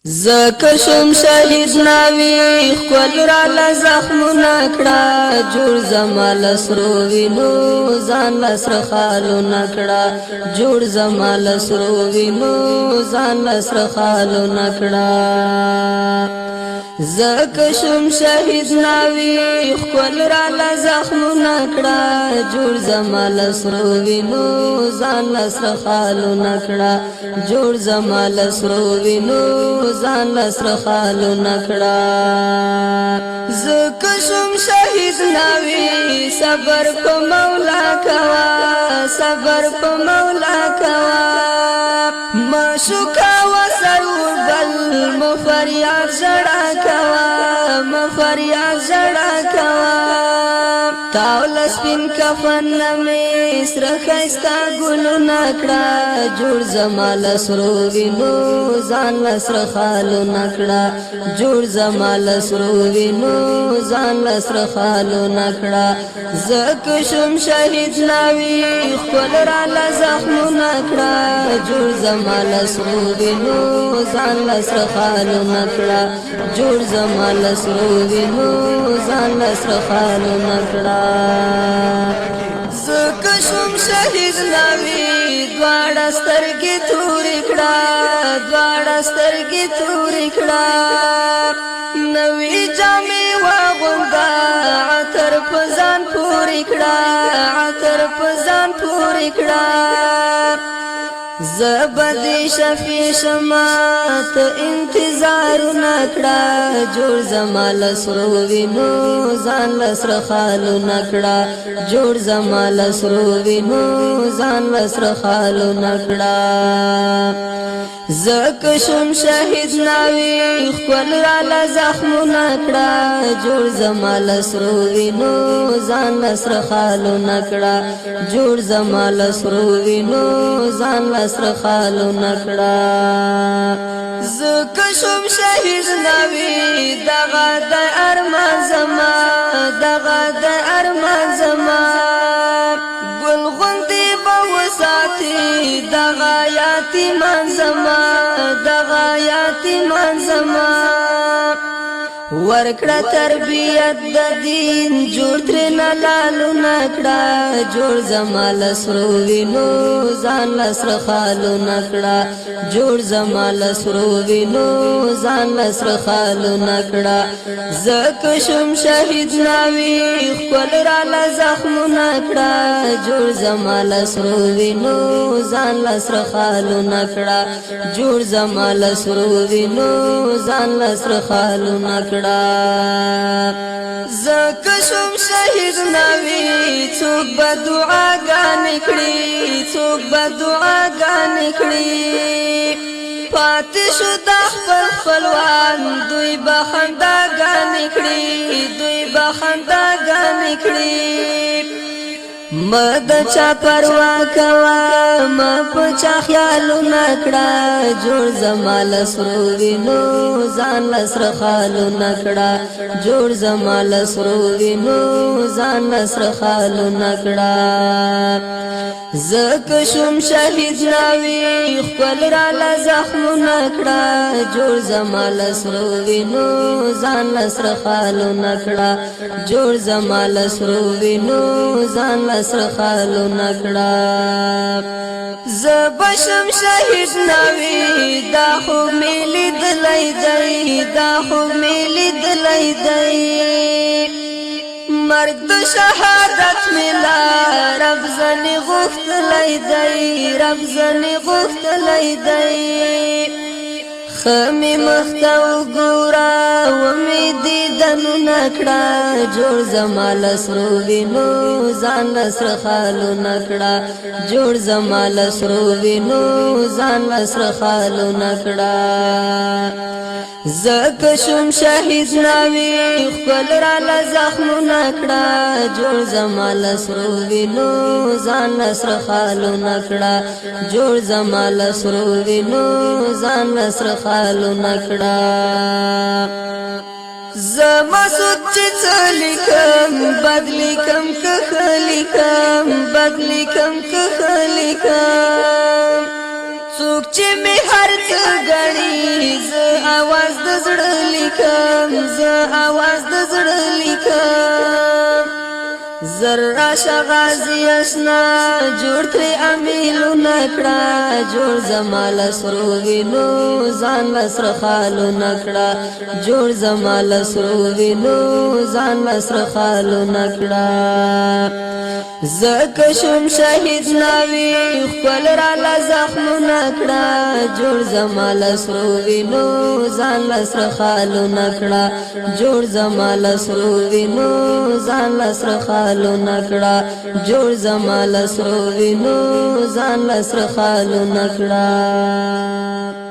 زکشم شهید ناوی خپل را لزخم نکړه جوړ زمال سرو وینو ځان لسر خالو نکړه جوړ زمال سرو وینو ځان لسر خالو نکړه زکشم شهید ناوی خپل را لزخم نکړه جوړ زمال سرو وینو ځان لسر خالو نکړه جوړ زمال سرو وینو ځان لسر خالو نکړه زکشم شهید ناوی صبر په مولا کوا صبر په مولا کوا مشکا وسرور بل مفریاد زړه کوا مفریاد زړه کوا تاول سپین کفن نمی سر خیستا گلو نکڑا جوړ زمال سرو وینو ځان لسر خالو نکڑا جوړ زمال سرو وینو ځان لسر خالو نکڑا زکشم شهید ناوی خپل را لزخم نکڑا جوړ زمال سرو وینو ځان لسر خالو نکڑا جوړ زمال سرو وینو ځان لسر خالو نکڑا زکشم شهید ناوی دواړه سترګې تورې کړه دواړه سترګې تورې کړه نوې جامې واغونده عطر په ځان پورې کړه عطر په ځان پورې کړه زبدی شفیع شمات انتظار نکڑا جوړ زمال سرو وینو ځان لسر خالو نکڑا جوړ زمال سرو وینو ځان لسر خالو نکڑا زکشم شهید ناوی خپل را لزخم نکڑا جوړ زمال سرو وینو ځان لسر خالو نکڑا جوړ زمال سرو وینو ځان لسر خالو نکڑا زکشم شهید ناوی دغه د ارمان زما دغه د ارمان زما گل غوندی بوساتی دغه یتیمان زما دغه یتیمان زما ورکړه تربیت د دین جوړ تر نه لالو نکړه جوړ زمال سرو وینو ځان لسر خالو نکړه جوړ زمال سرو وینو ځان لسر خالو نکړه زکشم شهید ناوی خپل را لزخم نکړه جوړ زمال سرو وینو ځان لسر خالو نکړه جوړ زمال سرو وینو ځان لسر خالو نکړه زکشم شهید ناوی څوک به دعاګانې کړي څوک به دعاګانې کړي پاتې شو د خپل خپلوان دوی به خنداګانې کړي دوی به خنداګانې کړي مد چا پروا کوا ما پچا خیالو نکڑا جوړ زمال سرو وینو ځان لسر خالو نکڑا جوړ زمال سرو وینو ځان لسر خالو نکڑا زکشم شهید ناوی خپل را لزخم نکڑا جوړ زمال سرو وینو ځان لسر خالو نکڑا جوړ زمال سرو وینو ځان لسر خالو نکڑا زبشم شهید ناوی دا خوب میلی دلی دی دا خوب میلی دلی دی مرگ د شهادت ملا رب زنی غفتلی دی رب زنی غفتلی دی خمی مختو گورا ومی دیدنو نکڑا جوړ زمال سرو وینو ځان لسر خالو نکڑا جوړ زمال سرو وینو ځان لسر خالو نکڑا زکشم شهید ناوی خپل را لزخم نکڑا جوړ زمال سرو وینو ځان لسر خالو نکڑا جوړ زمال سرو وینو ځان لسر خالو نکڑا زما سوچ چلیکم بدلیکم کخلیکم بدلیکم کخلیکم څوک چې می هر څه غړي ز आवाज د زړه لیکم زه आवाज د زړه لیکم زرا شغازی اسنا جوړ تر امیلو نکړه جوړ زمال سرو وینو ځان لسر خالو نکړه جوړ زمال سرو وینو ځان لسر خالو نکړه زکه شم شهید ناوی خپل را لزخم نکړه جوړ زمال سرو وینو ځان لسر خالو نکړه جوړ زمال سرو وینو ځان لسر خالو نکړه جوړ زمال سرو وینو ځان لسر خالو نکړه